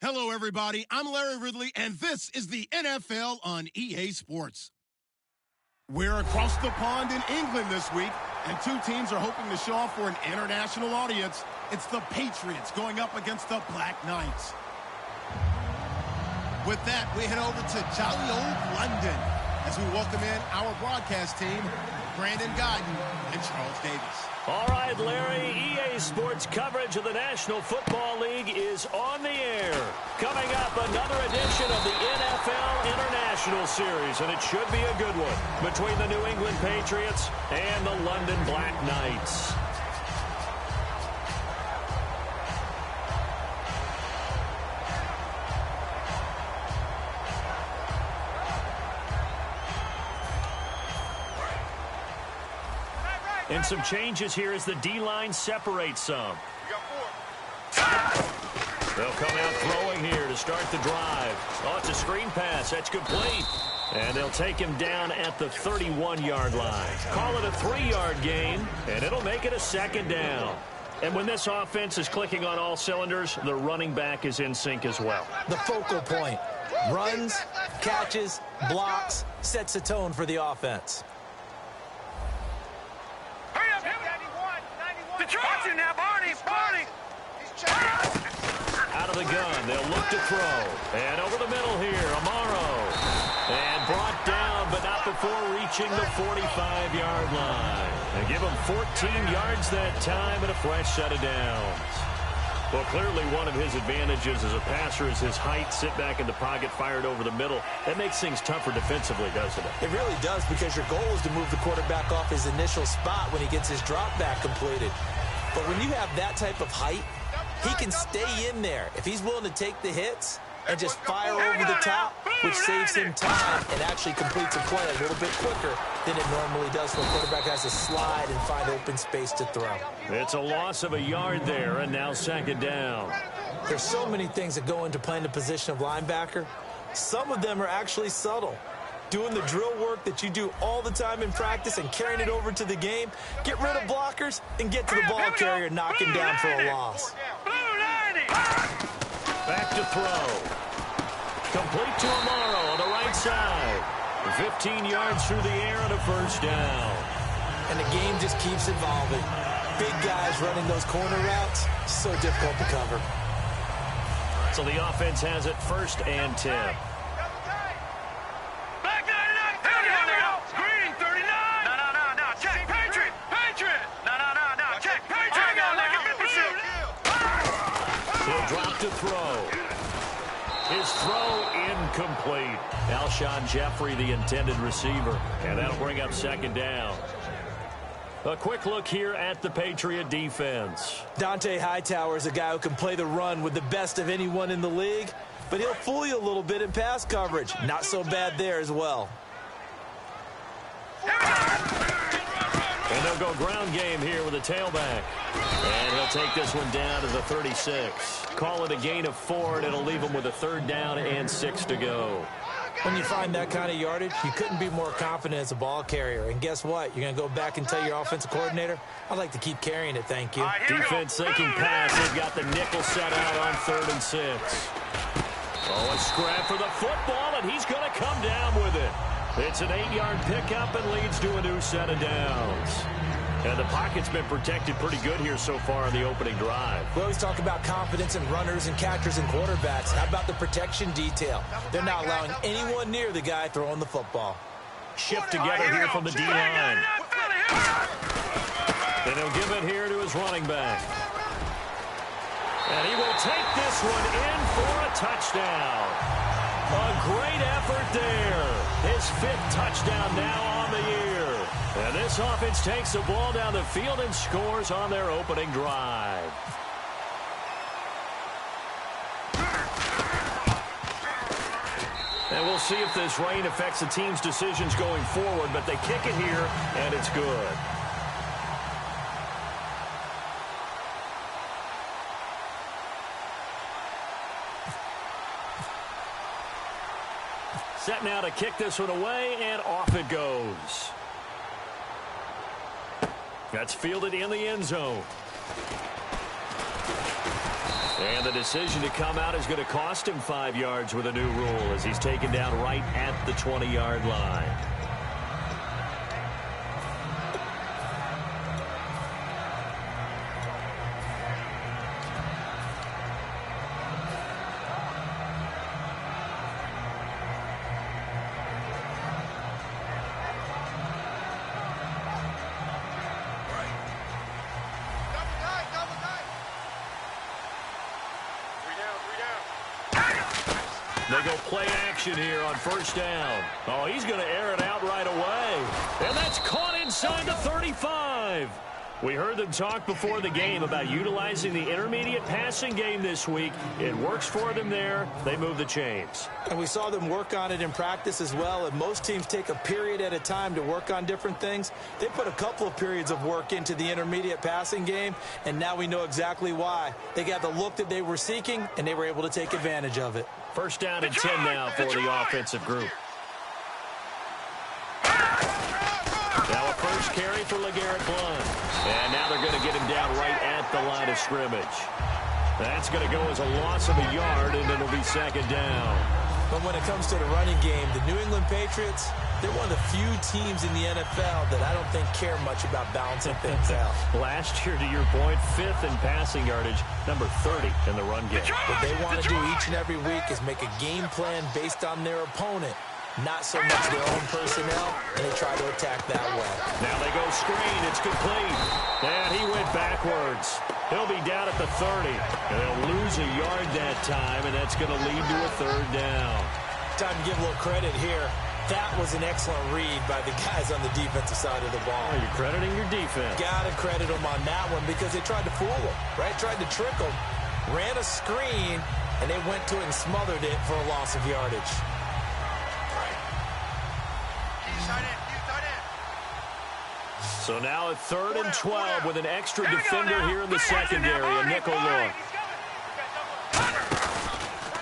Hello, everybody. I'm Larry Ridley, and this is the NFL on EA Sports. We're across the pond in England this week, and two teams are hoping to show off for an international audience. It's the Patriots going up against the Black Knights. With that, we head over to jolly old London as we welcome in our broadcast team, Brandon Guyton and Charles Davis. All right, Larry, EA Sports coverage of the National Football League is on the air. Coming up, another edition of the NFL International Series, and it should be a good one between the New England Patriots and the London Black Knights. And some changes here as the D-line separates some. They'll come out throwing here to start the drive. Oh, it's a screen pass. That's complete. And they'll take him down at the 31-yard line. Call it a 3-yard gain, and it'll make it a second down. And when this offense is clicking on all cylinders, the running back is in sync as well. The focal point. Runs, catches, blocks, sets the tone for the offense. Out of the gun, they'll look to throw. And over the middle here, Amaro. And brought down, but not before reaching the 45-yard line. And give him 14 yards that time and a fresh set of downs. Well, clearly one of his advantages as a passer is his height. Sit back in the pocket, fired over the middle. That makes things tougher defensively, doesn't it? It really does, because your goal is to move the quarterback off his initial spot when he gets his drop back completed. But when you have that type of height, he can stay in there if he's willing to take the hits and just fire over the top, which saves him time and actually completes a play a little bit quicker than it normally does when a quarterback has to slide and find open space to throw. It's a loss of a yard there, and now second down. There's so many things that go into playing the position of linebacker. Some of them are actually subtle. Doing the drill work that you do all the time in practice and carrying it over to the game. Get rid of blockers and get to the ball carrier, knocking down for a loss. Back to throw. Complete to Amaro on the right side. 15 yards through the air and a first down. And the game just keeps evolving. Big guys running those corner routes, so difficult to cover. So the offense has it 1st and 10. Drop to throw. His throw incomplete. Alshon Jeffrey, the intended receiver. And that'll bring up second down. A quick look here at the Patriot defense. Dante Hightower is a guy who can play the run with the best of anyone in the league, but he'll fool you a little bit in pass coverage. Not so bad there as well. And they'll go ground game here with a tailback. And he'll take this one down to the 36. Call it a gain of 4, and it'll leave him with a 3rd down and 6 to go. When you find that kind of yardage, you couldn't be more confident as a ball carrier. And guess what? You're going to go back and tell your offensive coordinator, I'd like to keep carrying it, thank you. Defense thinking pass. They've got the nickel set out on 3rd and 6. Oh, a scrap for the football, and he's going to come down with it. It's an 8-yard pickup and leads to a new set of downs. And the pocket's been protected pretty good here so far in the opening drive. We always talk about confidence in runners and catchers and quarterbacks. How about the protection detail? They're not allowing anyone near the guy throwing the football. Shift together here from the D-line. And he'll give it here to his running back. And he will take this one in for a touchdown. A great effort there. His 5th touchdown now on the year. And this offense takes the ball down the field and scores on their opening drive. And we'll see if this rain affects the team's decisions going forward, but they kick it here, and it's good. Set now to kick this one away, and off it goes. That's fielded in the end zone. And the decision to come out is going to cost him 5 yards with a new rule as he's taken down right at the 20-yard line. They go play action here on first down. Oh, he's going to air it out right away. And that's caught inside the 35. We heard them talk before the game about utilizing the intermediate passing game this week. It works for them there. They move the chains. And we saw them work on it in practice as well. And most teams take a period at a time to work on different things. They put a couple of periods of work into the intermediate passing game, and now we know exactly why. They got the look that they were seeking, and they were able to take advantage of it. First down and 10 now for the offensive group. Now a first carry for LeGarrette Blount. And now they're going to get him down right at the line of scrimmage. That's going to go as a loss of a yard, and it'll be second down. But when it comes to the running game, the New England Patriots, they're one of the few teams in the NFL that I don't think care much about balancing things out. Last year, to your point, 5th in passing yardage, number 30 in the run game. What they want to do each and every week is make a game plan based on their opponent, not so much their own personnel, and they try to attack that way. Now they go screen. It's complete. And he went backwards. He'll be down at the 30. And they'll lose a yard that time, and that's going to lead to a third down. Time to give a little credit here. That was an excellent read by the guys on the defensive side of the ball. Oh, you're crediting your defense. Got to credit them on that one because they tried to fool them, right? Tried to trick them. Ran a screen, and they went to it and smothered it for a loss of yardage. So now a 3rd and 12 with an extra defender here in the secondary, a nickel look.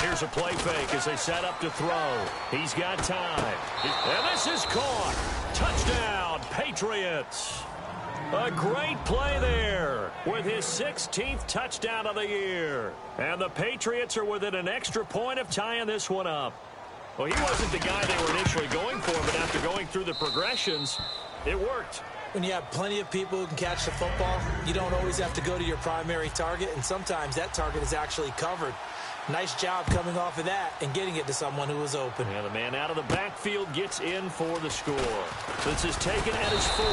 Here's a play fake as they set up to throw. He's got time. And this is caught. Touchdown, Patriots. A great play there with his 16th touchdown of the year. And the Patriots are within an extra point of tying this one up. Well, he wasn't the guy they were initially going for, but after going through the progressions, it worked. When you have plenty of people who can catch the football, you don't always have to go to your primary target, and sometimes that target is actually covered. Nice job coming off of that and getting it to someone who was open. Yeah, the man out of the backfield gets in for the score. This is taken at his 4.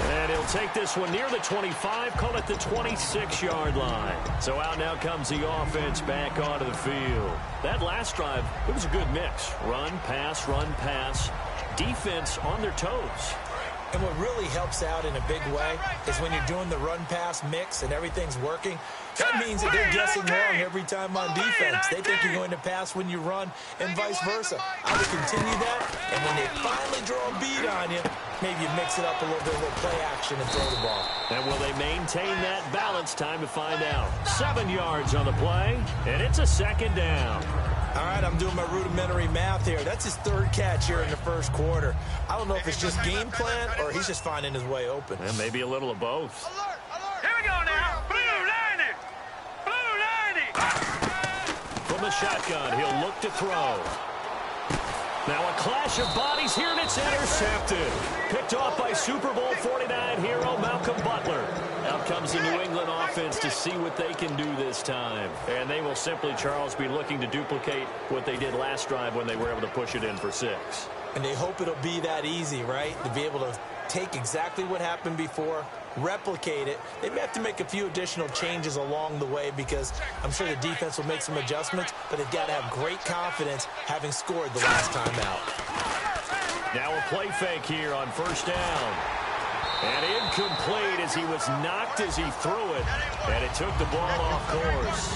And he'll take this one near the 25, call it the 26-yard line. So out now comes the offense back onto the field. That last drive, it was a good mix. Run, pass, defense on their toes. And what really helps out in a big way is when you're doing the run-pass mix and everything's working, that means that they're guessing wrong every time on defense. They think you're going to pass when you run and vice versa. I would continue that, and when they finally draw a beat on you, maybe you mix it up a little bit, a little play action and throw the ball. And will they maintain that balance? Time to find out. 7 yards on the play, and it's a second down. All right, I'm doing my rudimentary math here. That's his 3rd catch here in the first quarter. I don't know if it's just game plan or he's just finding his way open. And maybe a little of both. Alert, alert. Here we go now. Blue 90. From the shotgun, he'll look to throw. Now a clash of bodies here, and it's intercepted. Picked off by Super Bowl 49 hero Malcolm Butler. Out comes the New England offense to see what they can do this time. And they will simply, Charles, be looking to duplicate what they did last drive when they were able to push it in for 6. And they hope it'll be that easy, right? To be able to take exactly what happened before, replicate it. They may have to make a few additional changes along the way because I'm sure the defense will make some adjustments, but they've got to have great confidence having scored the last time out. Now a play fake here on first down. And incomplete as he was knocked as he threw it, and it took the ball off course.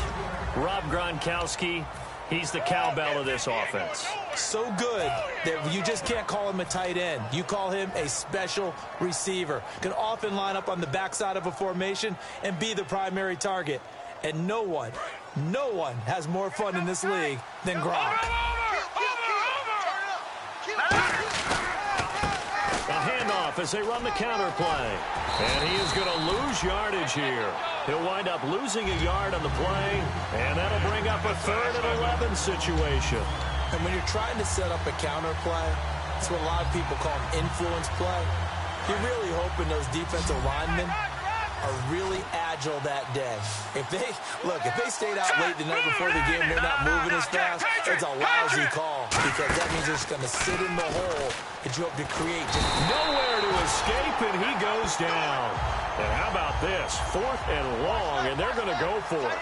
Rob Gronkowski, he's the cowbell of this offense. So good that you just can't call him a tight end. You call him a special receiver. Can often line up on the backside of a formation and be the primary target. And no one has more fun in this league than Gronk. A handoff off as they run the counter play. And he is going to lose yardage here. He'll wind up losing a yard on the play, and that'll bring up a 3rd and 11 situation. And when you're trying to set up a counter play, it's what a lot of people call an influence play. You're really hoping those defensive linemen are really agile that day. If they stayed out late the night before the game, they're not moving as fast, it's a lousy call because that means they're just going to sit in the hole that you hope to create. Just nowhere to escape, and he goes down. And how about this? 4th and long, and they're going to go for it.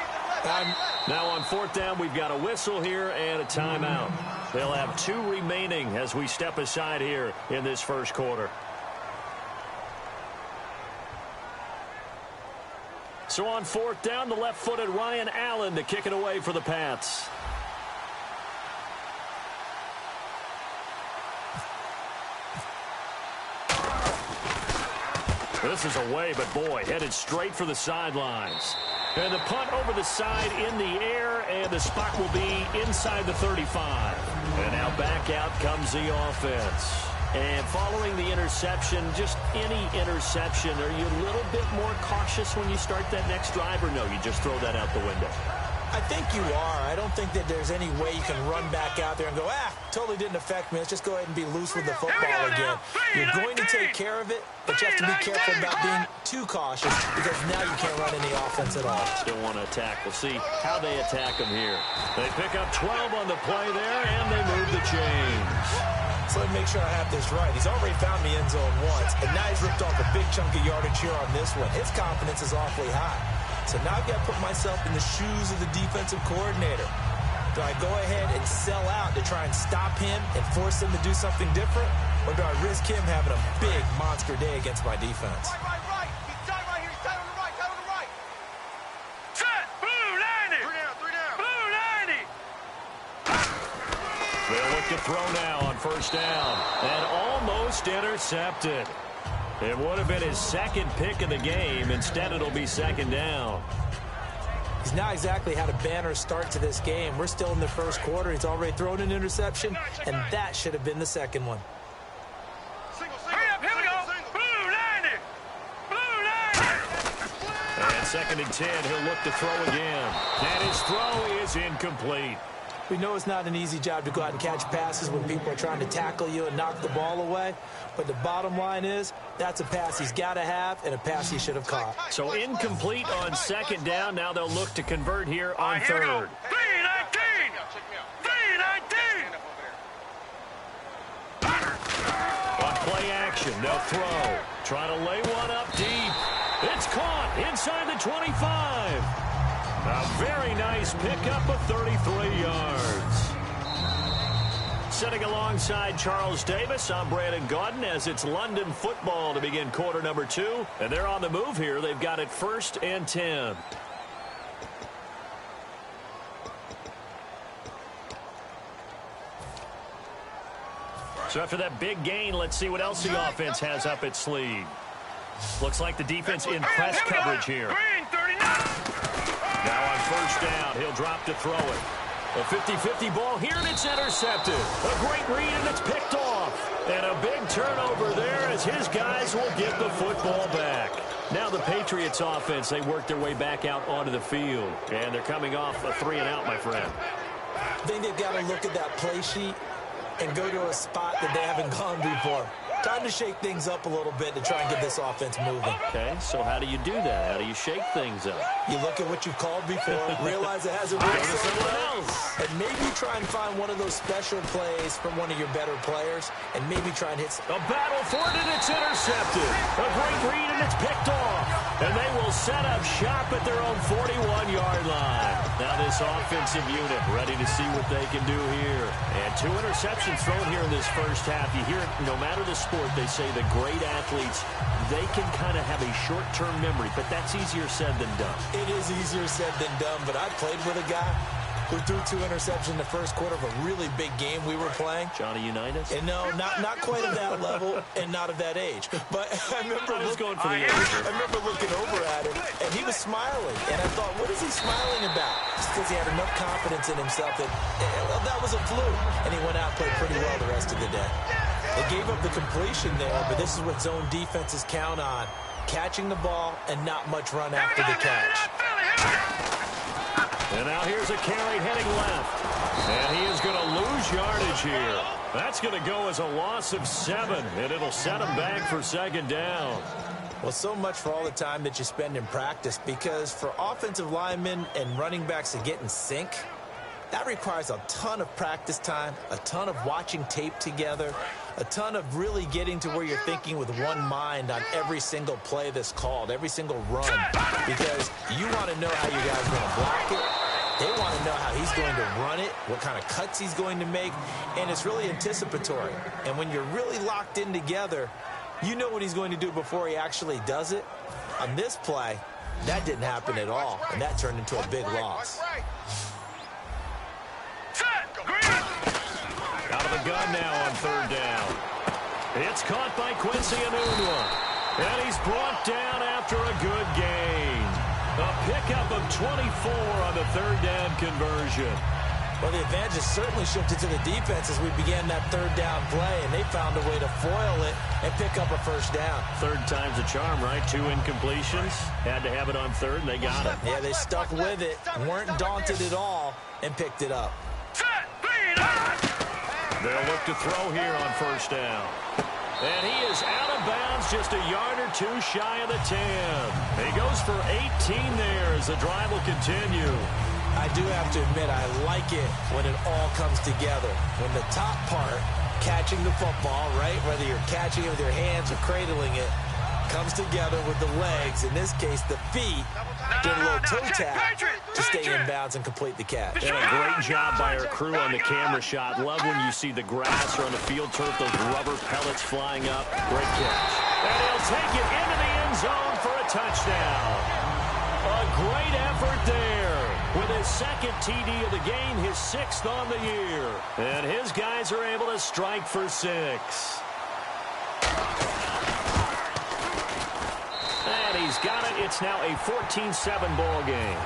Now on 4th down, we've got a whistle here and a timeout. They'll have 2 remaining as we step aside here in this first quarter. So on 4th down, the left-footed Ryan Allen to kick it away for the Pats. This is away, but boy, headed straight for the sidelines. And the punt over the side in the air, and the spot will be inside the 35. And now back out comes the offense. And following the interception, just any interception, are you a little bit more cautious when you start that next drive, or no, you just throw that out the window? I think you are. I don't think that there's any way you can run back out there and go, totally didn't affect me. Let's just go ahead and be loose with the football again. You're going to take care of it, but you have to be careful about being too cautious because now you can't run any offense at all. Still want to attack. We'll see how they attack them here. They pick up 12 on the play there, and they move the chains. So let me make sure I have this right. He's already found the end zone once, and now he's ripped off a big chunk of yardage here on this one. His confidence is awfully high. So now I've got to put myself in the shoes of the defensive coordinator. Do I go ahead and sell out to try and stop him and force him to do something different? Or do I risk him having a big monster day against my defense? Right. He's tight right here. He's tight on the right. Set. Blue 90. Three down. Blue 90. They'll look to throw now on 1st down. And almost intercepted. It would have been his 2nd pick of the game. Instead, it'll be 2nd down. He's not exactly had a banner start to this game. We're still in the first quarter. He's already thrown an interception, and that should have been the 2nd one. Hurry up, here we go. Blue 90. And 2nd and 10, he'll look to throw again. And his throw is incomplete. We know it's not an easy job to go out and catch passes when people are trying to tackle you and knock the ball away. But the bottom line is, that's a pass he's got to have and a pass he should have caught. So incomplete on 2nd down. Now they'll look to convert here on 3rd. 319. On play action, they'll throw. Try to lay one up deep. It's caught inside the 25. A very nice pickup of 33 yards. Sitting alongside Charles Davis, I'm Brandon Gaudin as it's London football to begin quarter number 2. And they're on the move here. They've got it 1st and 10. So after that big gain, let's see what else the offense has up its sleeve. Looks like the defense in press coverage here. Now on 1st down, he'll drop to throw it. A 50-50 ball here, and it's intercepted. A great read, and it's picked off. And a big turnover there as his guys will get the football back. Now the Patriots offense, they work their way back out onto the field. And they're coming off a 3-and-out, my friend. I think they've got to look at that play sheet and go to a spot that they haven't gone before. Time to shake things up a little bit to try and get this offense moving. Okay, so how do you do that? How do you shake things up? You look at what you've called before, realize it hasn't worked somewhere else, and maybe try and find one of those special plays from one of your better players, and maybe try and hit... A battle for it, and it's intercepted. A great read, and it's picked off. And they will set up shop at their own 41-yard line. Now this offensive unit ready to see what they can do here. And 2 interceptions thrown here in this first half. You hear it, no matter the sport, they say the great athletes, they can kind of have a short-term memory, but that's easier said than done. It is easier said than done, but I played with a guy who threw 2 interceptions in the first quarter of a really big game we were playing. Johnny Unitas? And no, not quite at that level and not of that age. But I remember going for the age. I remember looking over at him, and he was smiling. And I thought, what is he smiling about? Just because he had enough confidence in himself that that was a fluke. And he went out and played pretty well the rest of the day. They gave up the completion there, but this is what zone defenses count on. Catching the ball and not much run after the catch. And now here's a carry heading left. And he is going to lose yardage here. That's going to go as a loss of 7, and it'll set him back for second down. Well, so much for all the time that you spend in practice, because for offensive linemen and running backs to get in sync, that requires a ton of practice time, a ton of watching tape together, a ton of really getting to where you're thinking with one mind on every single play that's called, every single run, because you want to know how your guy's going to block it. They want to know how he's going to run it, what kind of cuts he's going to make, and it's really anticipatory. And when you're really locked in together, you know what he's going to do before he actually does it. On this play, that didn't happen at all, and that turned into a big loss. Out of the gun now on third down. It's caught by Quincy Enunwa. And he's brought down after a good gain. A pickup of 24 on the third down conversion. Well, the advantage certainly shifted to the defense as we began that third down play, and they found a way to foil it and pick up a first down. Third time's a charm, right? 2 incompletions. Had to have it on third, and they got it. Yeah, they stuck with it, weren't daunted at all, and picked it up. They'll look to throw here on first down. And he is out of bounds, just a yard or 2 shy of the 10. He goes for 18 there as the drive will continue. I do have to admit, I like it when it all comes together. When the top part, catching the football, right, whether you're catching it with your hands or cradling it, comes together with the legs, in this case the feet, doing a little toe tap to stay in bounds and complete the catch. And a great job by our crew on the camera shot. Love when you see the grass or on the field turf, those rubber pellets flying up. Great catch. And he'll take it into the end zone for a touchdown. A great effort there. With his second TD of the game, his 6th on the year. And his guys are able to strike for 6. And he's got it. It's now a 14-7 ball game.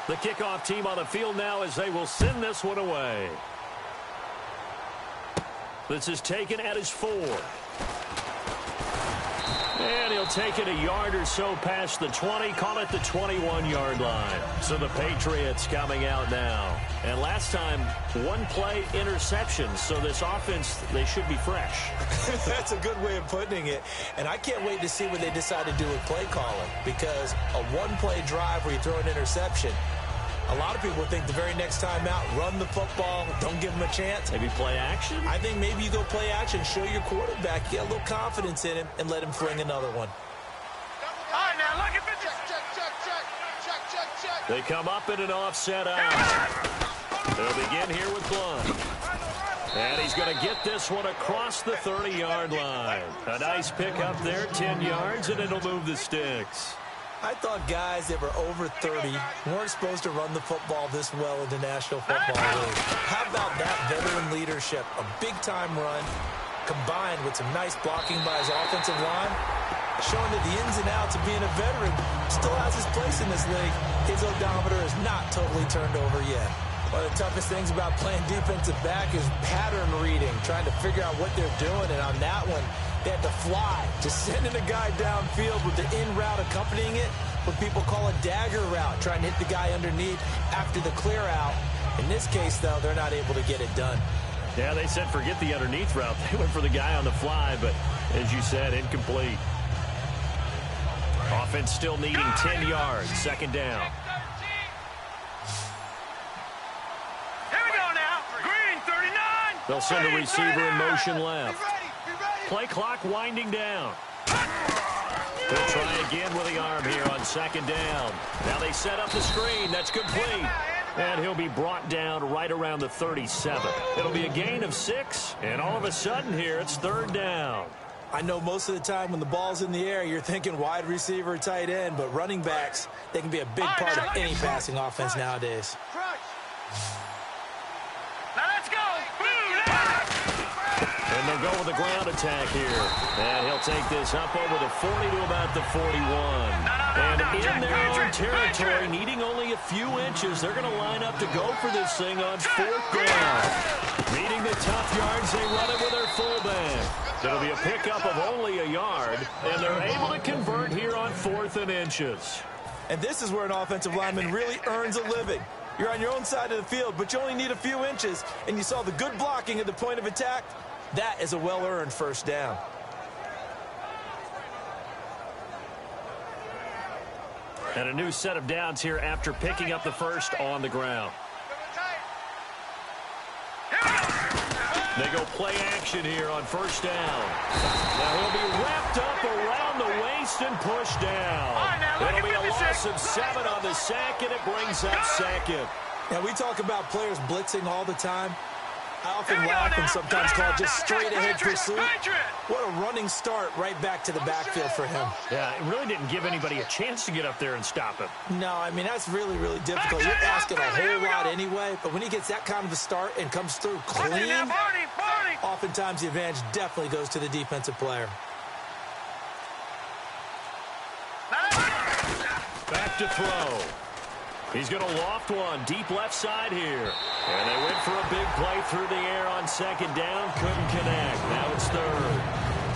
The kickoff team on the field now as they will send this one away. This is taken at his 4. And he'll take it a yard or so past the 20, call it the 21-yard line. So the Patriots coming out now. And last time, 1 play interception. So this offense, they should be fresh. That's a good way of putting it. And I can't wait to see what they decide to do with play calling. Because a 1-play drive where you throw an interception, a lot of people think the very next time out, run the football, don't give him a chance. Maybe play action? I think maybe you go play action, show your quarterback, get a little confidence in him, and let him fling another one. All right, now look at this. Check. They come up in an offset out. They'll begin here with Blunt. And he's going to get this one across the 30-yard line. A nice pick up there, 10 yards, and it'll move the sticks. I thought guys that were over 30 weren't supposed to run the football this well in the National Football League. How about that veteran leadership? A big-time run combined with some nice blocking by his offensive line, showing that the ins and outs of being a veteran still has his place in this league. His odometer is not totally turned over yet. One of the toughest things about playing defensive back is pattern reading, trying to figure out what they're doing, and on that one, they had to fly, just sending a guy downfield with the in route accompanying it, what people call a dagger route, trying to hit the guy underneath after the clear out. In this case, though, they're not able to get it done. Yeah, they said forget the underneath route. They went for the guy on the fly, but as you said, incomplete. Offense still needing 10 yards, second down. Here we go now. Green, 39. They'll send a receiver in motion left. Play clock winding down. They'll try again with the arm here on second down. Now they set up the screen. That's complete. And he'll be brought down right around the 37. It'll be a gain of 6. And all of a sudden here, it's third down. I know most of the time when the ball's in the air, you're thinking wide receiver, tight end, but running backs, they can be a big part of any passing offense nowadays. Now let's go. And they'll go with a ground attack here. And he'll take this up over the 40 to about the 41. And in their own territory, needing only a few inches, they're going to line up to go for this thing on 4th down. Meeting the tough yards, they run it with their fullback. It'll be a pickup of only a yard, and they're able to convert here on 4th and inches. And this is where an offensive lineman really earns a living. You're on your own side of the field, but you only need a few inches, and you saw the good blocking at the point of attack. That is a well-earned first down. And a new set of downs here after picking up the first on the ground. They go play action here on 1st down. Now he'll be wrapped up around the waist and pushed down. It'll be a loss of 7 on the sack, and it brings up 2nd. Now, we talk about players blitzing all the time. I often laugh and sometimes call it just straight-ahead pursuit. What a running start right back to the backfield for him. Yeah, it really didn't give anybody a chance to get up there and stop him. No, I mean, that's really, really difficult. You're asking a whole lot anyway, but when he gets that kind of a start and comes through clean, oftentimes the advantage definitely goes to the defensive player. Back to throw. He's going to loft one deep left side here. And they went for a big play through the air on 2nd down. Couldn't connect. Now it's 3rd.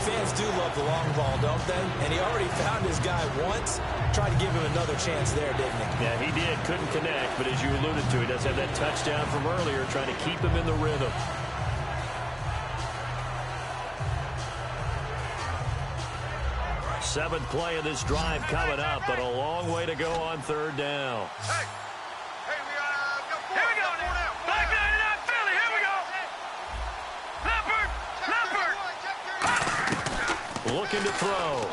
Fans do love the long ball, don't they? And he already found his guy once. Tried to give him another chance there, didn't he? Yeah, he did. Couldn't connect. But as you alluded to, he does have that touchdown from earlier, trying to keep him in the rhythm. Seventh play of this drive coming up, but a long way to go on 3rd down. Hey, we got 4. Here we go now. Black 99 Philly, here we go. Leopard. Looking to throw.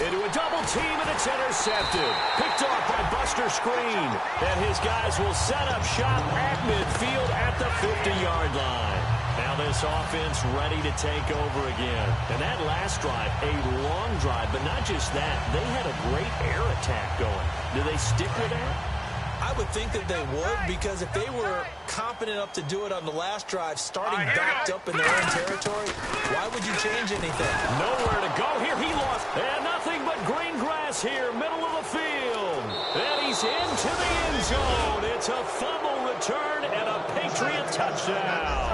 Into a double team, and it's intercepted. Picked off by Buster Screen. And his guys will set up shop at midfield at the 50-yard line. Now this offense ready to take over again. And that last drive, a long drive, but not just that. They had a great air attack going. Do they stick with that? I would think that they would, because if they were competent enough to do it on the last drive, starting backed up in their own territory, why would you change anything? Nowhere to go here. He lost. And nothing but green grass here, middle of the field. And he's into the end zone. It's a fumble return and a Patriot touchdown.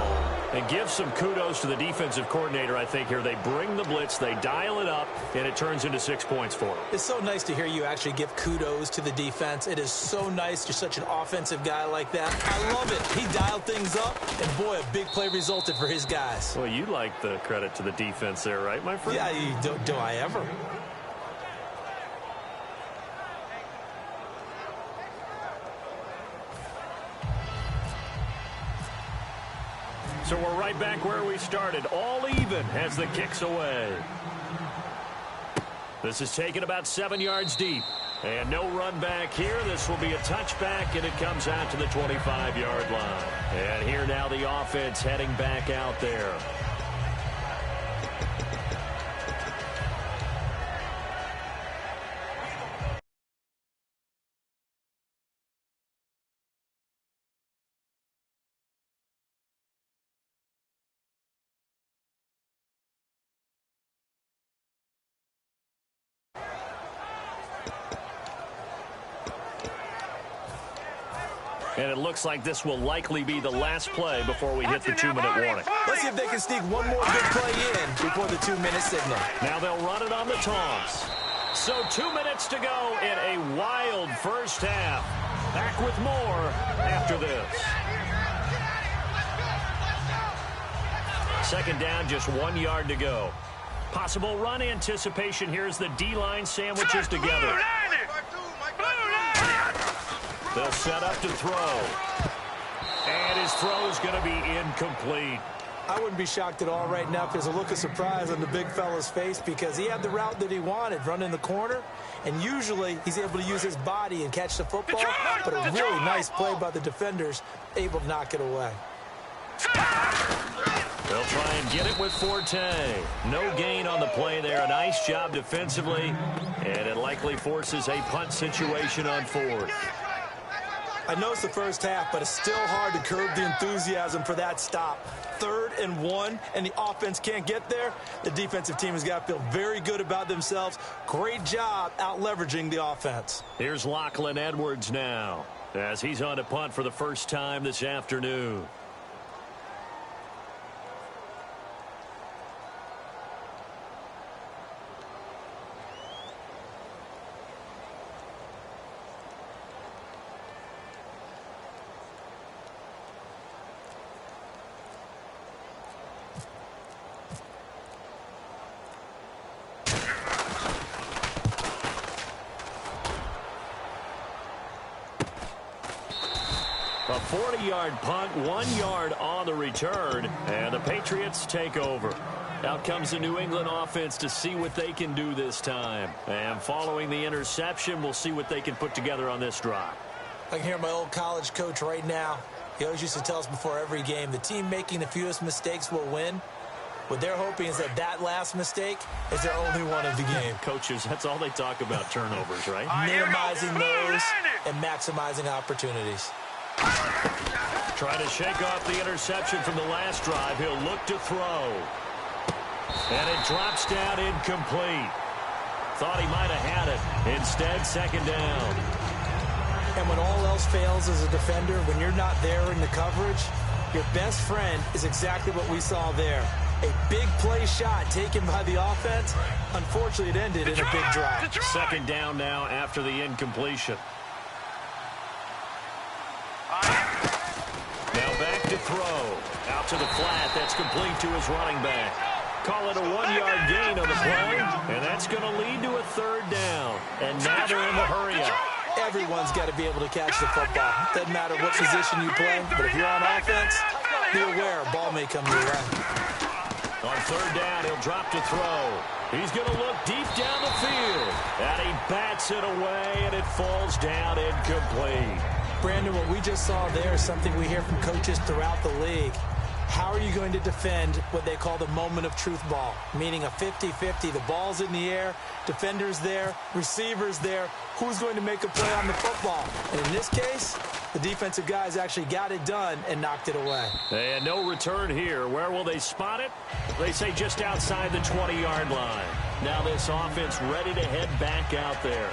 And give some kudos to the defensive coordinator, I think, here. They bring the blitz, they dial it up, and it turns into 6 points for them. It's so nice to hear you actually give kudos to the defense. It is so nice. You're such an offensive guy like that. I love it. He dialed things up, and boy, a big play resulted for his guys. Well, you like the credit to the defense there, right, my friend? Yeah, do I ever? So we're right back where we started. All even as the kick's away. This is taken about 7 yards deep. And no run back here. This will be a touchback, and it comes out to the 25-yard line. And here now the offense heading back out there. And it looks like this will likely be the last play before we hit the 2-minute warning. Let's see if they can sneak one more good play in before the 2-minute signal. Now they'll run it on the toss. So 2 minutes to go in a wild first half. Back with more after this. 2nd down, just 1 yard to go. Possible run anticipation here as the D-line sandwiches together. They'll set up to throw. And his throw is going to be incomplete. I wouldn't be shocked at all right now if there's a look of surprise on the big fella's face, because he had the route that he wanted, running the corner, and usually he's able to use his body and catch the football, but a really nice play by the defenders, able to knock it away. They'll try and get it with Forte. No gain on the play there. A nice job defensively, and it likely forces a punt situation on 4th. I know it's the first half, but it's still hard to curb the enthusiasm for that stop. 3rd and 1, and the offense can't get there. The defensive team has got to feel very good about themselves. Great job out leveraging the offense. Here's Lachlan Edwards now, as he's on to punt for the first time this afternoon. A 40-yard punt, 1 yard on the return, and the Patriots take over. Out comes the New England offense to see what they can do this time. And following the interception, we'll see what they can put together on this drive. I can hear my old college coach right now. He always used to tell us before every game, the team making the fewest mistakes will win. What they're hoping is that last mistake is their only one of the game. Coaches, that's all they talk about, turnovers, right? Minimizing those and maximizing opportunities. Trying to shake off the interception from the last drive. He'll look to throw. And it drops down incomplete. Thought he might have had it. Instead, 2nd down. And when all else fails as a defender, when you're not there in the coverage, your best friend is exactly what we saw there. A big play shot taken by the offense. Unfortunately, it ended in a big drop. 2nd down now after the incompletion. Now back to throw. Out to the flat. That's complete to his running back. Call it a 1-yard gain on the play. And that's going to lead to a 3rd down. And now they're in the hurry-up. Everyone's got to be able to catch the football. Doesn't matter what position you play, but if you're on offense, be aware a ball may come your way. On 3rd down, he'll drop to throw. He's going to look deep down the field. And he bats it away, and it falls down incomplete. Brandon, what we just saw there is something we hear from coaches throughout the league. How are you going to defend what they call the moment of truth ball, meaning a 50-50? The ball's in the air, defenders there, receivers there. Who's going to make a play on the football? And in this case, the defensive guys actually got it done and knocked it away. And no return here. Where will they spot it? They say just outside the 20-yard line. Now this offense ready to head back out there.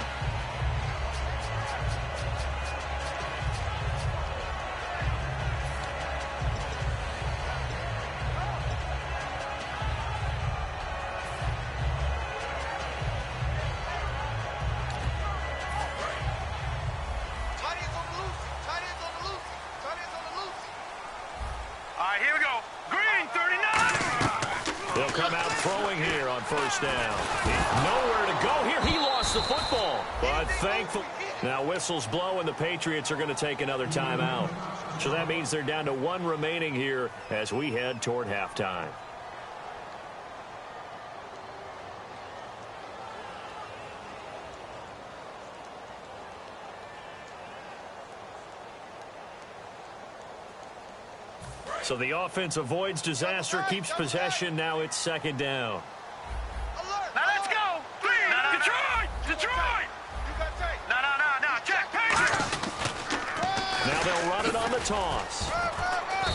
Down. Nowhere to go here. He lost the football. But thankful. Now whistles blow and the Patriots are going to take another timeout. So that means they're down to 1 remaining here as we head toward halftime. So the offense avoids disaster, keeps possession. Now it's 2nd down. Now let's go! Detroit! Detroit! No, check, Now they'll run it on the toss.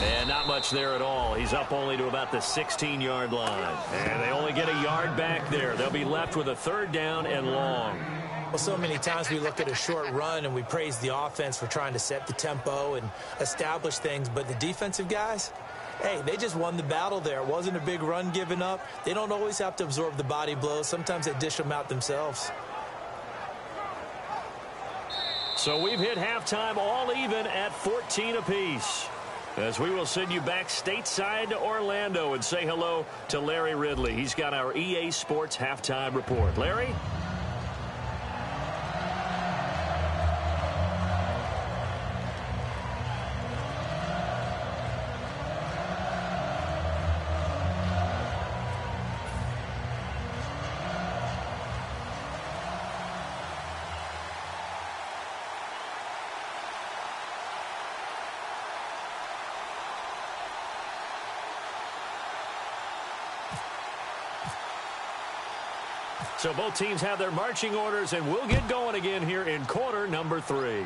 And not much there at all. He's up only to about the 16-yard line. And they only get a yard back there. They'll be left with a 3rd down and long. Well, so many times we look at a short run and we praise the offense for trying to set the tempo and establish things. But the defensive guys, hey, they just won the battle there. It wasn't a big run given up. They don't always have to absorb the body blows. Sometimes they dish them out themselves. So we've hit halftime all even at 14 apiece. As we will send you back stateside to Orlando and say hello to Larry Ridley. He's got our EA Sports halftime report. Larry? So both teams have their marching orders, and we'll get going again here in quarter number 3.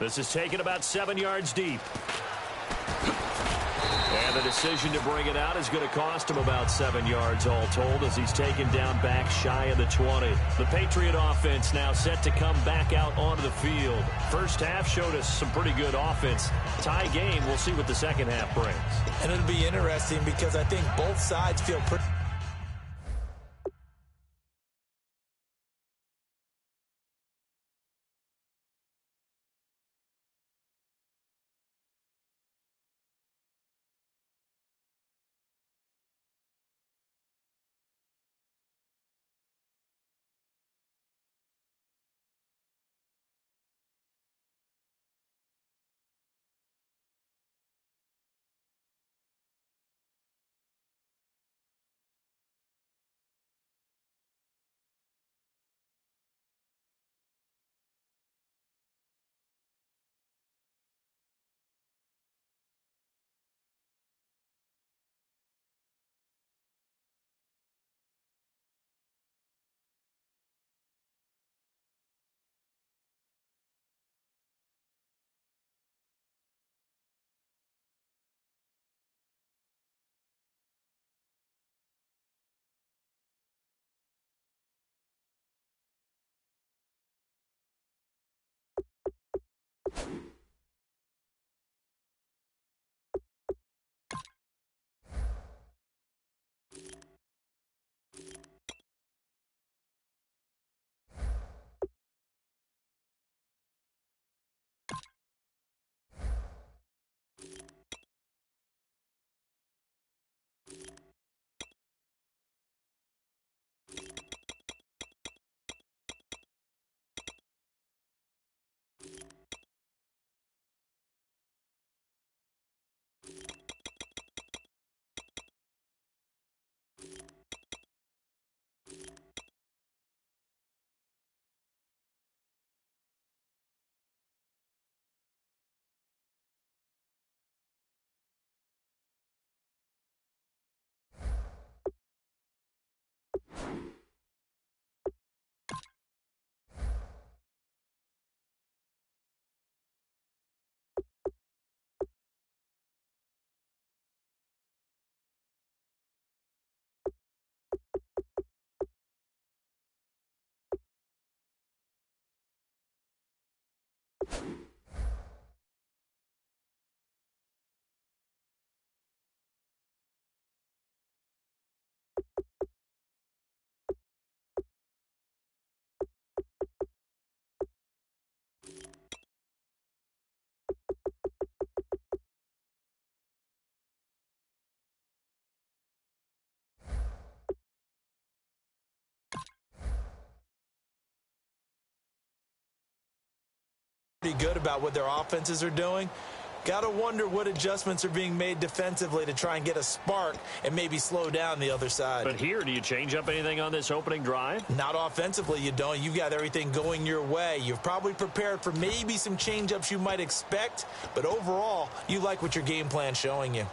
This is taken about 7 yards deep. And the decision to bring it out is going to cost him about 7 yards all told as he's taken down back shy of the 20. The Patriot offense now set to come back out onto the field. First half showed us some pretty good offense. Tie game, we'll see what the second half brings. And it'll be interesting because I think both sides feel pretty... good about what their offenses are doing. Got to wonder what adjustments are being made defensively to try and get a spark and maybe slow down the other side. But here, do you change up anything on this opening drive? Not offensively, you don't. You've got everything going your way. You've probably prepared for maybe some change-ups you might expect, but overall, you like what your game plan's showing you.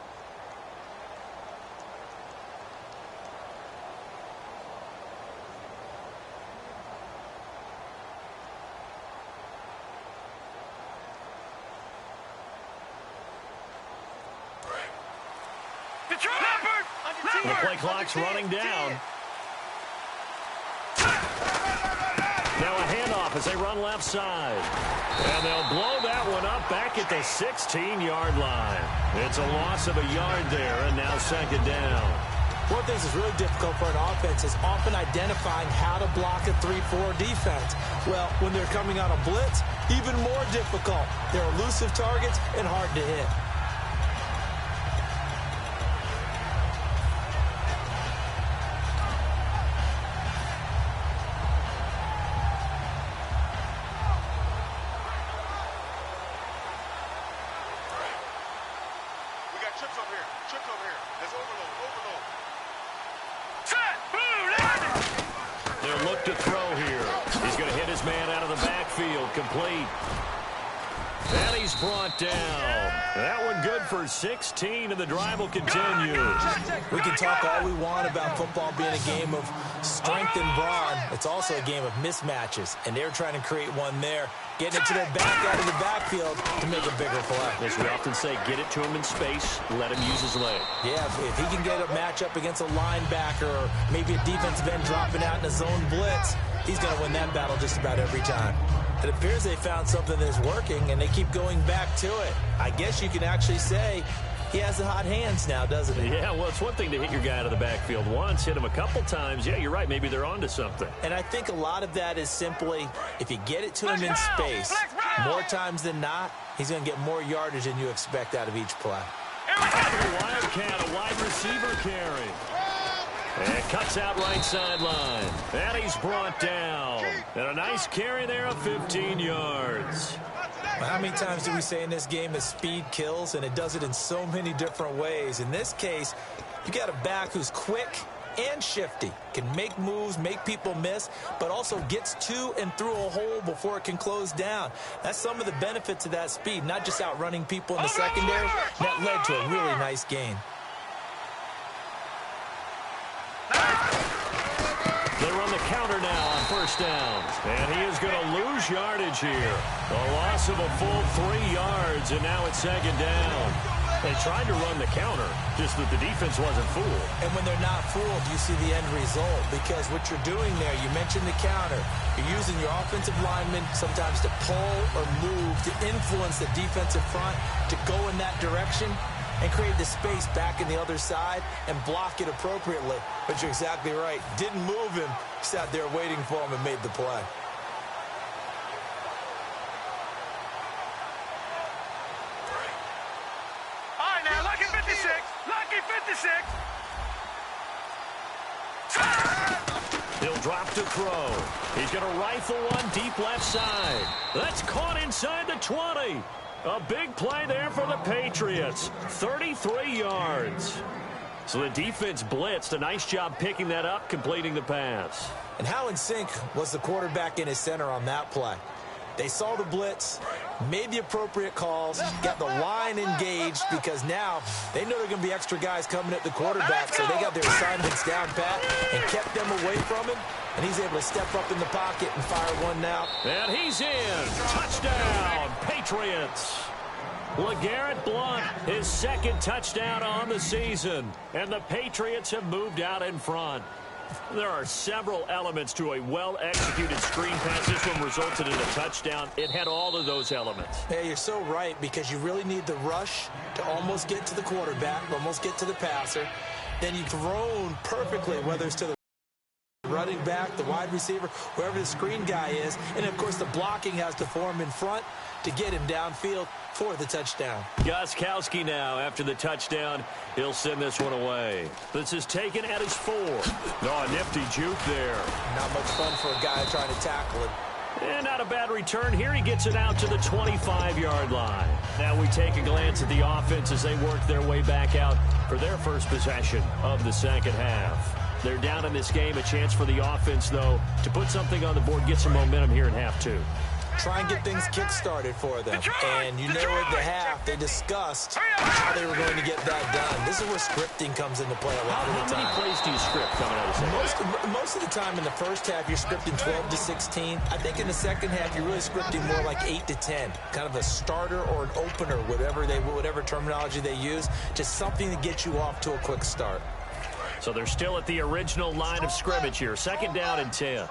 The play clock's running down. Now a handoff as they run left side. And they'll blow that one up back at the 16-yard line. It's a loss of a yard there, and now second down. One of the things that's really difficult for an offense is often identifying how to block a 3-4 defense. Well, when they're coming on a blitz, even more difficult. They're elusive targets and hard to hit. And he's brought down. That one good for 16, and the drive will continue. We can talk all we want about football being a game of strength and brawn. It's also a game of mismatches, and they're trying to create one there, getting it to their back out of the backfield to make a bigger play. As we often say, get it to him in space, let him use his leg. Yeah, if he can get a matchup against a linebacker or maybe a defensive end dropping out in a zone blitz, he's going to win that battle just about every time. It appears they found something that's working, and they keep going back to it. I guess you can actually say he has the hot hands now, doesn't he? Yeah, well, it's one thing to hit your guy out of the backfield once, hit him a couple times. Yeah, you're right. Maybe they're onto something. And I think a lot of that is simply if you get it to him in space, more times than not, he's going to get more yardage than you expect out of each play. Wildcat, a wide receiver carry. And cuts out right sideline. And he's brought down. And a nice carry there of 15 yards. Well, how many times do we say in this game that speed kills, and it does it in so many different ways? In this case, you got a back who's quick and shifty, can make moves, make people miss, but also gets to and through a hole before it can close down. That's some of the benefits of that speed, not just outrunning people in the secondary. That led to a really nice gain. They run the counter now on first down. And he is going to lose yardage here. A loss of a full 3 yards, and now it's second down. They tried to run the counter, just that the defense wasn't fooled. And when they're not fooled, you see the end result. Because what you're doing there, you mentioned the counter. You're using your offensive linemen sometimes to pull or move, to influence the defensive front, to go in that direction and create the space back in the other side and block it appropriately. But you're exactly right. Didn't move him. Sat there waiting for him and made the play. All right, now, lucky 56. Lucky 56. He'll drop to throw. He's going to rifle one deep left side. That's caught inside the 20. A big play there for the Patriots. 33 yards. So the defense blitzed. A nice job picking that up, completing the pass. And how in sync was the quarterback in his center on that play? They saw the blitz, made the appropriate calls, got the line engaged, because now they know there are going to be extra guys coming at the quarterback, so they got their assignments down pat and kept them away from him, and he's able to step up in the pocket and fire one now. And he's in. Touchdown, Patriots. LeGarrette Blount, his second touchdown on the season, and the Patriots have moved out in front. There are several elements to a well-executed screen pass. This one resulted in a touchdown. It had all of those elements. Yeah, you're so right, because you really need the rush to almost get to the quarterback, almost get to the passer. Then you've thrown perfectly, whether it's to the running back, the wide receiver, whoever the screen guy is. And, of course, the blocking has to form in front to get him downfield for the touchdown. Gostkowski now, after the touchdown, he'll send this one away. This is taken at his 4. Oh, a nifty juke there. Not much fun for a guy trying to tackle it. And not a bad return. Here he gets it out to the 25-yard line. Now we take a glance at the offense as they work their way back out for their first possession of the second half. They're down in this game. A chance for the offense, though, to put something on the board, get some momentum here in half 2. Try and get things kick-started for them. And you know at the half, they discussed how they were going to get that done. This is where scripting comes into play a lot of the time. How many plays do you script coming out of the second? Most of the time in the first half, you're scripting 12 to 16. I think in the second half, you're really scripting more like 8 to 10. Kind of a starter or an opener, whatever terminology they use. Just something to get you off to a quick start. So they're still at the original line of scrimmage here. Second down and 10.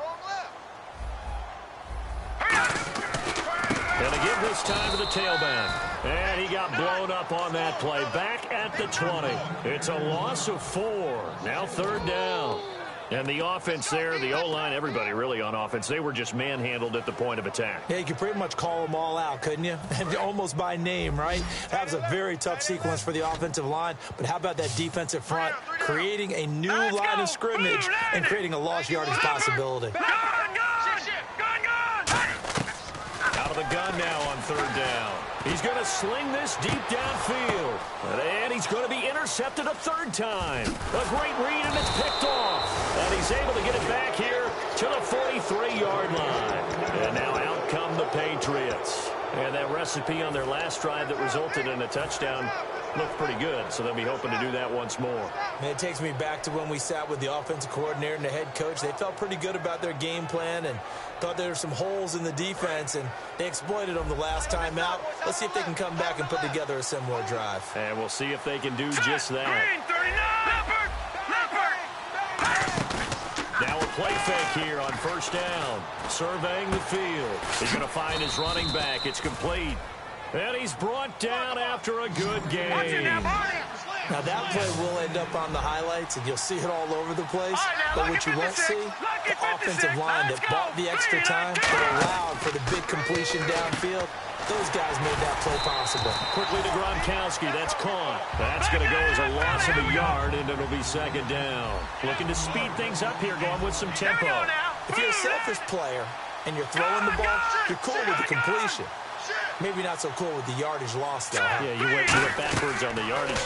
And again this time to the tailback. And he got blown up on that play. Back at the 20. It's a loss of 4. Now third down. And the offense there, the O-line, everybody really on offense, they were just manhandled at the point of attack. Yeah, you could pretty much call them all out, couldn't you? Almost by name, right? That was a very tough sequence for the offensive line. But how about that defensive front creating a new line of scrimmage and creating a lost yardage possibility? Out of the gun now on third down. He's going to sling this deep downfield. And he's going to be intercepted a third time. A great read, and it's picked off. And he's able to get it back here to the 43-yard line. And now out come the Patriots. And that recipe on their last drive that resulted in a touchdown looked pretty good, so they'll be hoping to do that once more. Man, it takes me back to when we sat with the offensive coordinator and the head coach. They felt pretty good about their game plan and thought there were some holes in the defense, and they exploited them the last time out. Let's see if they can come back and put together a similar drive. And we'll see if they can do just that. Now a play fake here on first down. Surveying the field. He's going to find his running back. It's complete. And he's brought down after a good game. Now that play will end up on the highlights, and you'll see it all over the place. But what you won't see, the offensive line that bought the extra time, that allowed for the big completion downfield. Those guys made that play possible. Quickly to Gronkowski. That's caught. That's going to go as a loss of a yard, and it'll be second down. Looking to speed things up here, going with some tempo. If you're a selfish player and you're throwing the ball, you're cool with the completion. Maybe not so cool with the yardage loss, though. Huh? Yeah, you went backwards on the yardage.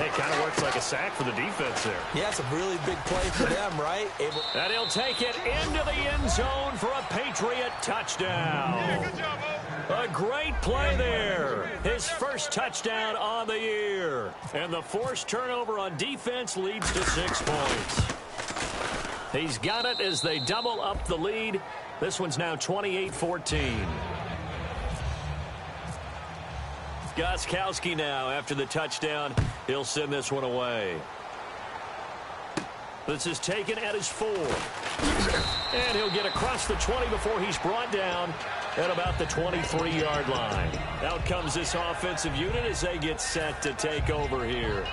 Hey, kind of works like a sack for the defense there. Yeah, it's a really big play for them, right? And he'll take it into the end zone for a Patriot touchdown. Good job, Mo. A great play there. His first touchdown on the year. And the forced turnover on defense leads to 6 points. He's got it as they double up the lead. This one's now 28-14. Gostkowski now after the touchdown. He'll send this one away. This is taken at his 4. And he'll get across the 20 before he's brought down at about the 23-yard line. Out comes this offensive unit as they get set to take over here.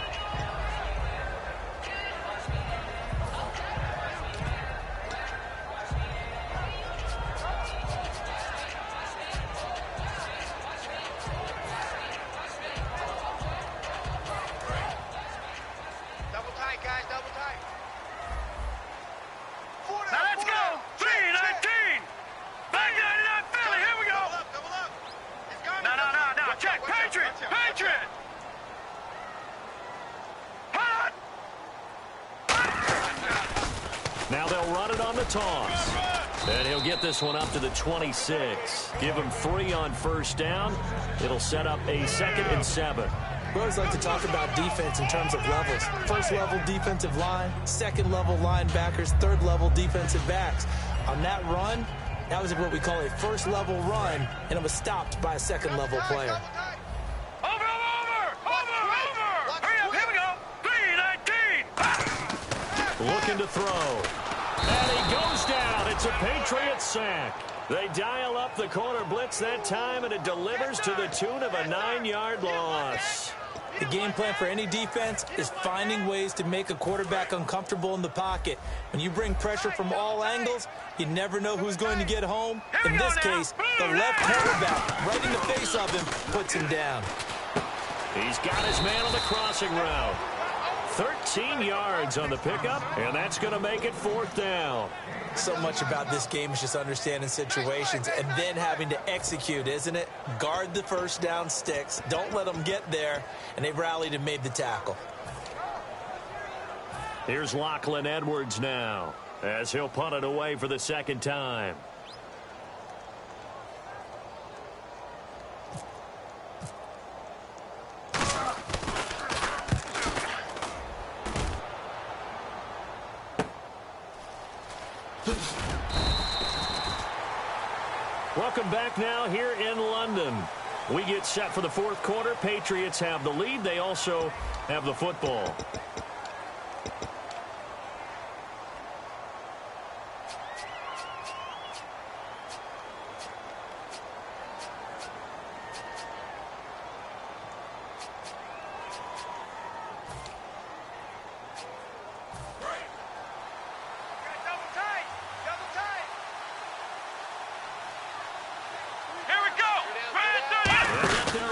Now they'll run it on the toss. And he'll get this one up to the 26. Give him 3 on first down. It'll set up a 2nd and 7. We always like to talk about defense in terms of levels. First-level defensive line, second-level linebackers, third-level defensive backs. On that run, that was what we call a first-level run, and it was stopped by a second-level player. Over! Hurry up, here we go. 3-19. Looking to throw. And he goes down. It's a Patriot sack. They dial up the corner blitz that time, and it delivers to the tune of a 9-yard loss. The game plan for any defense is finding ways to make a quarterback uncomfortable in the pocket. When you bring pressure from all angles, you never know who's going to get home. In this case, the left quarterback, right in the face of him, puts him down. He's got his man on the crossing route. 13 yards on the pickup, and that's going to make it 4th down. So much about this game is just understanding situations and then having to execute, isn't it? Guard the first down sticks. Don't let them get there. And they've rallied and made the tackle. Here's Lachlan Edwards now as he'll punt it away for the 2nd time. Welcome back now here in London. We get set for the 4th quarter. Patriots have the lead. They also have the football.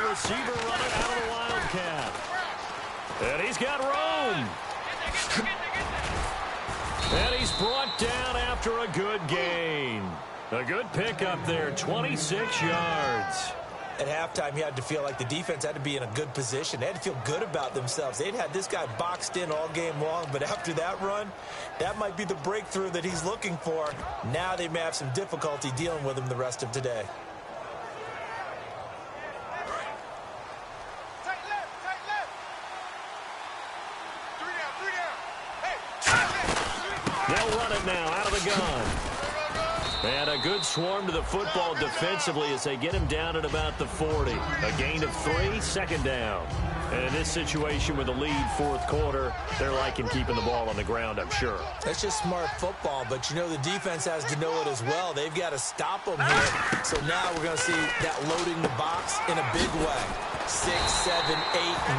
Receiver running out of the Wildcat. And he's got room. And he's brought down after a good gain. A good pickup there, 26 yards. At halftime, you had to feel like the defense had to be in a good position. They had to feel good about themselves. They'd had this guy boxed in all game long, but after that run, that might be the breakthrough that he's looking for. Now they may have some difficulty dealing with him the rest of today. They'll run it now out of the gun. And a good swarm to the football defensively as they get him down at about the 40. A gain of 3, second down. And in this situation with the lead fourth quarter, they're liking keeping the ball on the ground, I'm sure. That's just smart football, but you know the defense has to know it as well. They've got to stop them here. So now we're going to see that loading the box in a big way. 6, 7, 8,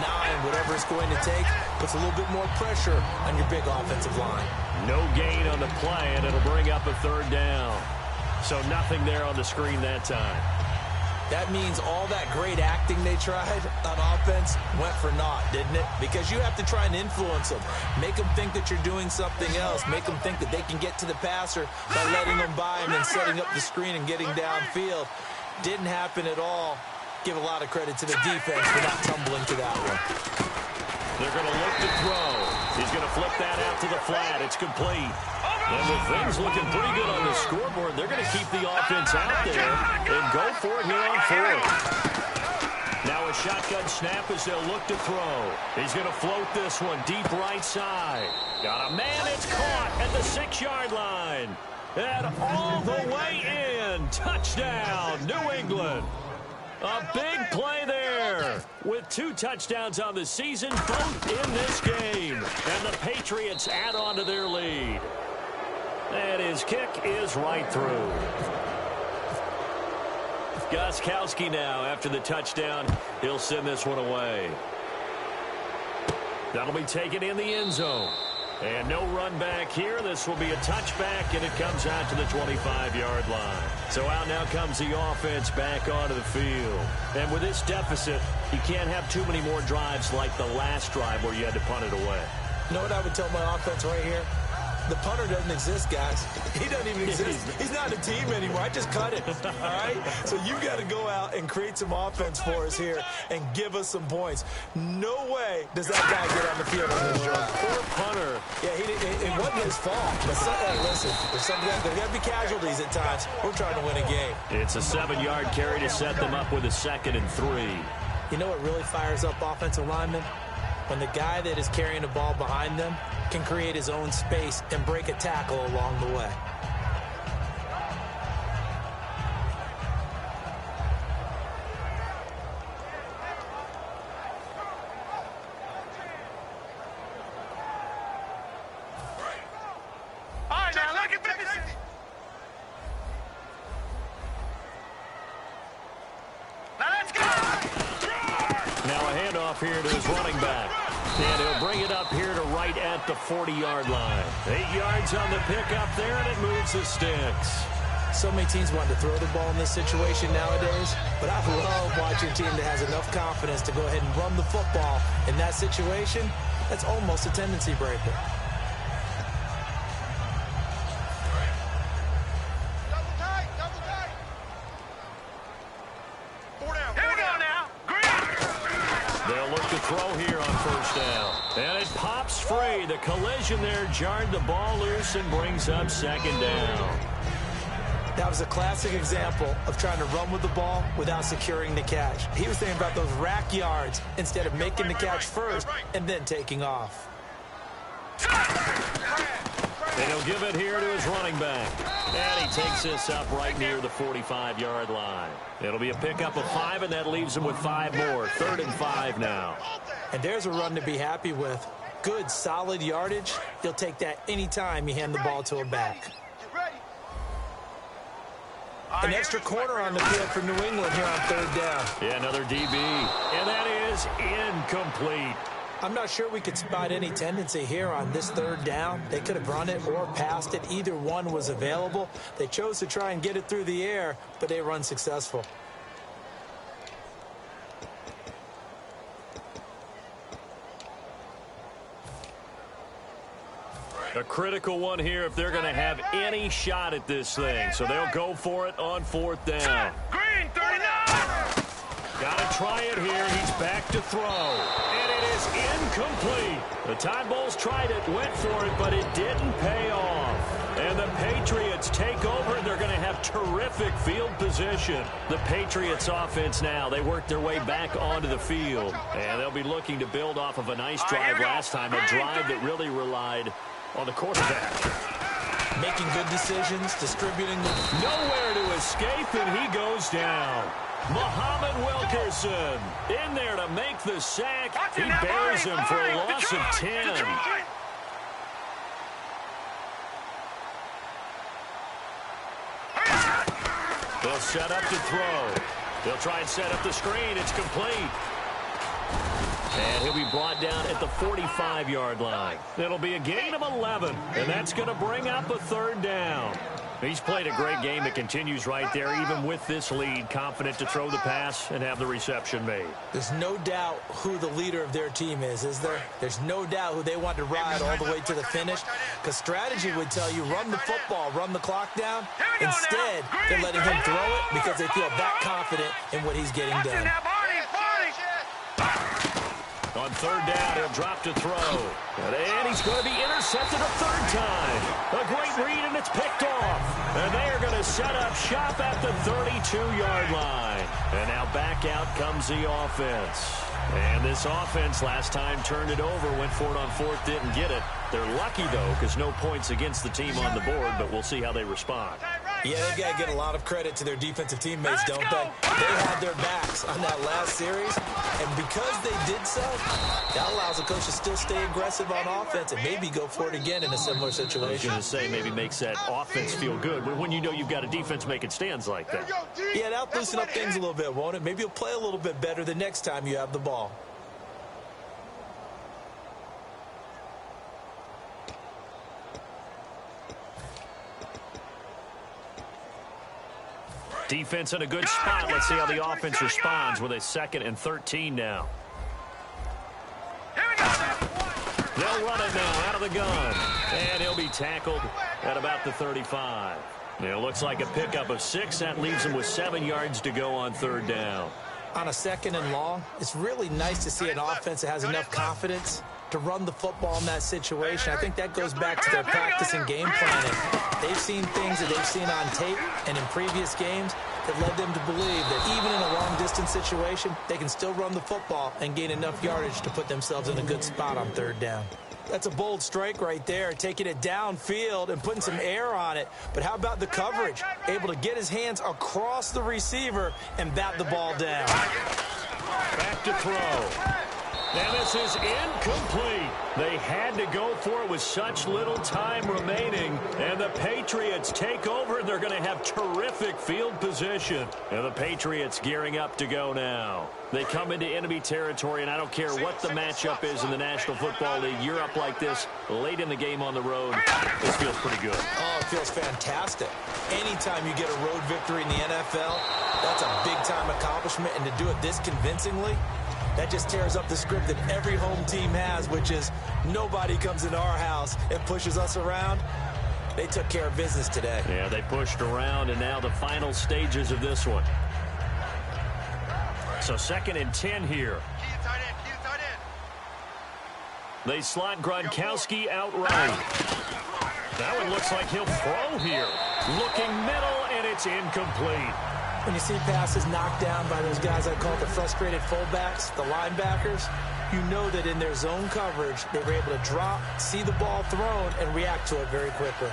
9, whatever it's going to take, puts a little bit more pressure on your big offensive line. No gain on the play, and it'll bring up a third down. So nothing there on the screen that time. That means all that great acting they tried on offense went for naught, didn't it? Because you have to try and influence them. Make them think that you're doing something else. Make them think that they can get to the passer by letting them by and then setting up the screen and getting downfield. Didn't happen at all. Give a lot of credit to the defense for not tumbling to that one. They're going to look to throw. He's going to flip that out to the flat. It's complete. And with things looking pretty good on the scoreboard, they're going to keep the offense out there and go for it here on fourth. Now a shotgun snap as they'll look to throw. He's going to float this one deep right side. Got a man. It's caught at the 6-yard line. And all the way in. Touchdown, New England. A big play there with 2 touchdowns on the season, both in this game. And the Patriots add on to their lead. And his kick is right through. Gostkowski now after the touchdown. He'll send this one away. That'll be taken in the end zone. And no run back here. This will be a touchback, and it comes out to the 25-yard line. So out now comes the offense back onto the field. And with this deficit, you can't have too many more drives like the last drive where you had to punt it away. You know what I would tell my offense right here? The punter doesn't exist, guys. He doesn't even exist. He's not a team anymore. I just cut it, all right? So you got to go out and create some offense for us here and give us some points. No way does that guy get on the field on this drive. Poor punter. Yeah, it wasn't his fault. But hey, listen, there's got to be casualties at times. We're trying to win a game. It's a 7-yard carry to set them up with a 2nd and 3. You know what really fires up offensive linemen? When the guy that is carrying the ball behind them can create his own space and break a tackle along the way. All right, now look at this. Now let's go. Now a handoff here to his running back. And he'll bring it up here to right at the 40-yard line. 8 yards on the pickup there, and it moves the sticks. So many teams want to throw the ball in this situation nowadays, but I love watching a team that has enough confidence to go ahead and run the football. In that situation, that's almost a tendency breaker. Double tight, double tight. 4 down. Here we go now. Green. They'll look to throw here on first down. And it pops free. The collision there jarred the ball loose and brings up 2nd down. That was a classic example of trying to run with the ball without securing the catch. He was thinking about those rack yards instead of making the catch first and then taking off. And he'll give it here to his running back. And he takes this up right near the 45-yard line. It'll be a pickup of 5, and that leaves him with 5 more. 3rd and 5 now. And there's a run to be happy with. Good, solid yardage. He'll take that anytime you hand the ball to a back. An extra corner on the field for New England here on 3rd down. Yeah, another DB. And that is incomplete. I'm not sure we could spot any tendency here on this 3rd down. They could have run it or passed it. Either one was available. They chose to try and get it through the air, but they were unsuccessful. A critical one here if they're going to have any shot at this thing. So they'll go for it on 4th down. Green, 39. Got to try it here. He's back to throw. And it is incomplete. The Tide Bulls tried it, went for it, but it didn't pay off. And the Patriots take over. They're going to have terrific field position. The Patriots offense now, they work their way back onto the field. And they'll be looking to build off of a nice drive last time, a drive that really relied on the quarterback. making good decisions, distributing them. Nowhere to escape, and he goes down. Muhammad Wilkerson in there to make the sack. He buries him for a loss of 10. They'll set up to throw. They'll try and set up the screen. It's complete. And he'll be brought down at the 45-yard line. It'll be a gain of 11, and that's going to bring up a third down. He's played a great game. It continues right there, even with this lead, confident to throw the pass and have the reception made. There's no doubt who the leader of their team is there? There's no doubt who they want to ride all the way to the finish, because strategy would tell you run the football, run the clock down. Instead, they're letting him throw it because they feel that confident in what he's getting done. On third down, he'll drop to throw. And he's going to be intercepted a third time. A great read, and it's picked off. And they are going to set up shop at the 32-yard line. And now back out comes the offense. And this offense last time turned it over, went for it on fourth, didn't get it. They're lucky, though, because no points against the team on the board, but we'll see how they respond. Yeah, they've got to get a lot of credit to their defensive teammates, don't they? They had their backs on that last series, and because they did so, that allows the coach to still stay aggressive on offense and maybe go for it again in a similar situation. I was going to say maybe makes that offense feel good, but when you know you've got a defense making stands like that. Yeah, that'll loosen up things a little bit, won't it? Maybe you'll play a little bit better the next time you have the ball. Defense in a good spot. Let's see how the offense responds with a 2nd and 13 now. They'll run it now out of the gun. And he'll be tackled at about the 35. It looks like a pickup of 6. That leaves him with 7 yards to go on third down. On a 2nd and long, it's really nice to see an offense that has enough confidence to run the football in that situation. I think that goes back to their practice and game planning. They've seen things that they've seen on tape and in previous games that led them to believe that even in a long-distance situation, they can still run the football and gain enough yardage to put themselves in a good spot on third down. That's a bold strike right there, taking it downfield and putting some air on it. But how about the coverage? Able to get his hands across the receiver and bat the ball down. Back to throw. And this is incomplete. They had to go for it with such little time remaining. And the Patriots take over. They're going to have terrific field position. And the Patriots gearing up to go now. They come into enemy territory, and I don't care what the matchup is in the National Football League. You're up like this late in the game on the road. This feels pretty good. Oh, it feels fantastic. Anytime you get a road victory in the NFL, that's a big-time accomplishment. And to do it this convincingly, that just tears up the script that every home team has, which is nobody comes into our house and pushes us around. They took care of business today. Yeah, they pushed around, and now the final stages of this one. So 2nd and 10 here. They slot Gronkowski out right. That one looks like he'll throw here. Looking middle, and it's incomplete. When you see passes knocked down by those guys I call the frustrated fullbacks, the linebackers, you know that in their zone coverage, they were able to drop, see the ball thrown, and react to it very quickly.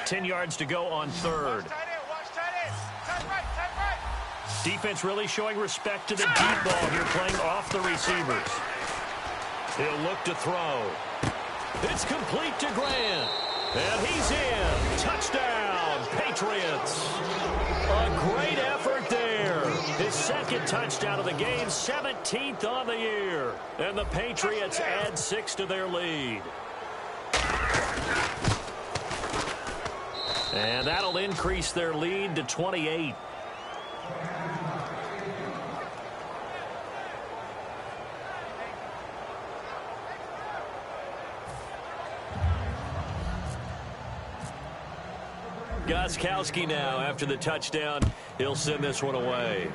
Ten yards to go on third. Defense really showing respect to the deep ball here, playing off the receivers. He'll look to throw. It's complete to Grant. And he's in. Touchdown, Patriots. A great effort there. His 2nd touchdown of the game, 17th on the year. And the Patriots add 6 to their lead. And that'll increase their lead to 28. Gostkowski now after the touchdown. He'll send this one away.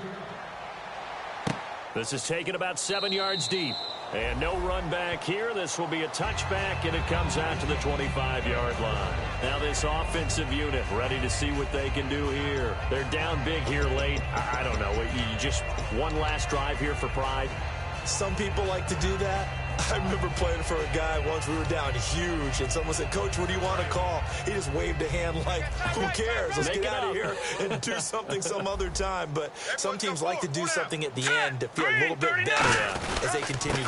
This is taken about 7 yards deep. And no run back here. This will be a touchback, and it comes out to the 25-yard line. Now this offensive unit ready to see what they can do here. They're down big here late. I don't know. You just one last drive here for pride? Some people like to do that. I remember playing for a guy once. We were down huge, and someone said, "Coach, what do you want to call?" He just waved a hand like, "Who cares? Let's get out of here and do something some other time." But some teams like to do something at the end to feel a little bit better as they continue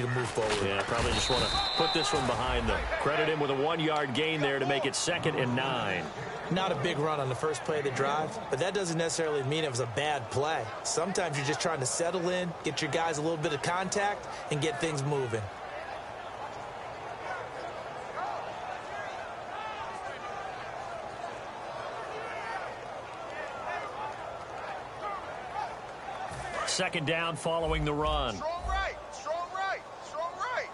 to move forward. Yeah, probably just want to put this one behind them. Credit him with a 1-yard gain there to make it 2nd and 9. Not a big run on the first play of the drive, but that doesn't necessarily mean it was a bad play. Sometimes you're just trying to settle in, get your guys a little bit of contact, and get things moving. Second down following the run. Strong right, strong right, strong right.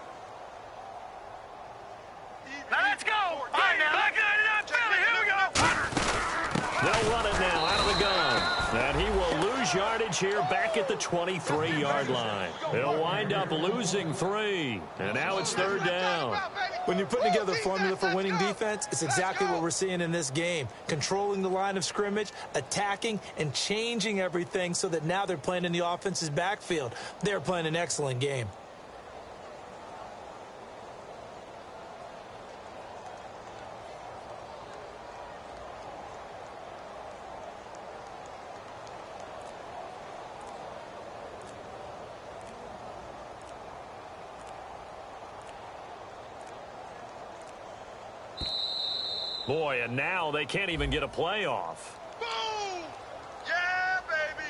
Now let's go. All right, now back 99 Philly. Here we go. They'll run it now out of the gun. And he will lose yardage here back at the 23-yard line. He'll wind up losing 3. And now it's 3rd down. When you're putting together a formula for winning defense, it's exactly what we're seeing in this game. Controlling the line of scrimmage, attacking, and changing everything so that now they're playing in the offense's backfield. They're playing an excellent game. Boy, and now they can't even get a playoff. Boom! Yeah, baby.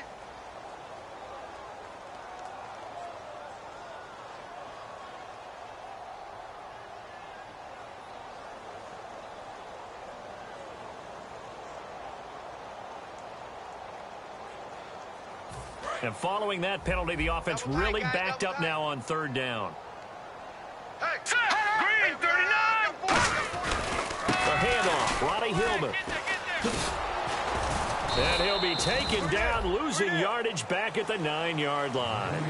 And following that penalty, the offense really backed up now on 3rd down. Hey, Green, 39. The handoff, Ronnie Hillman. And he'll be taken down, losing yardage back at the 9-yard line.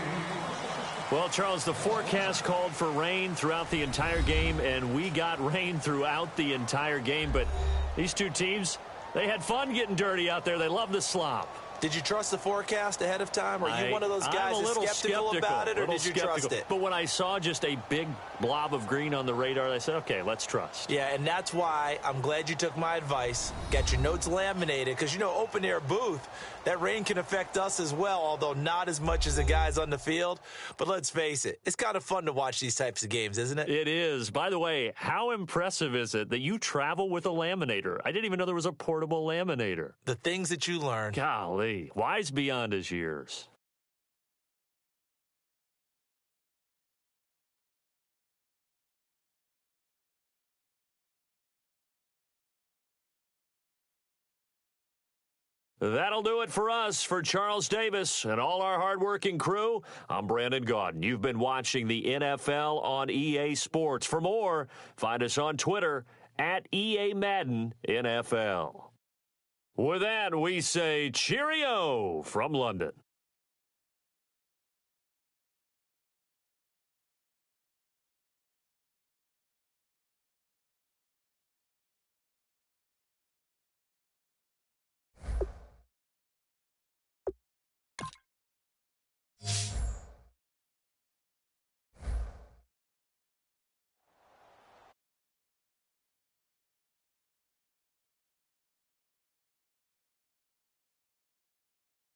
Well, Charles, the forecast called for rain throughout the entire game, and we got rain throughout the entire game. But these two teams, they had fun getting dirty out there. They love the slop. Did you trust the forecast ahead of time? Are you one of those guys that's skeptical about it, or did you trust it? But when I saw just a big blob of green on the radar, I said, okay, let's trust. Yeah, and that's why I'm glad you took my advice. Got your notes laminated, because, you know, open-air booth, that rain can affect us as well, although not as much as the guys on the field. But let's face it, it's kind of fun to watch these types of games, isn't it? It is. By the way, how impressive is it that you travel with a laminator? I didn't even know there was a portable laminator. The things that you learn. Golly. Wise beyond his years. That'll do it for us. For Charles Davis and all our hardworking crew, I'm Brandon Gaudin. You've been watching the NFL on EA Sports. For more, find us on Twitter at EA Madden NFL. With that, we say cheerio from London.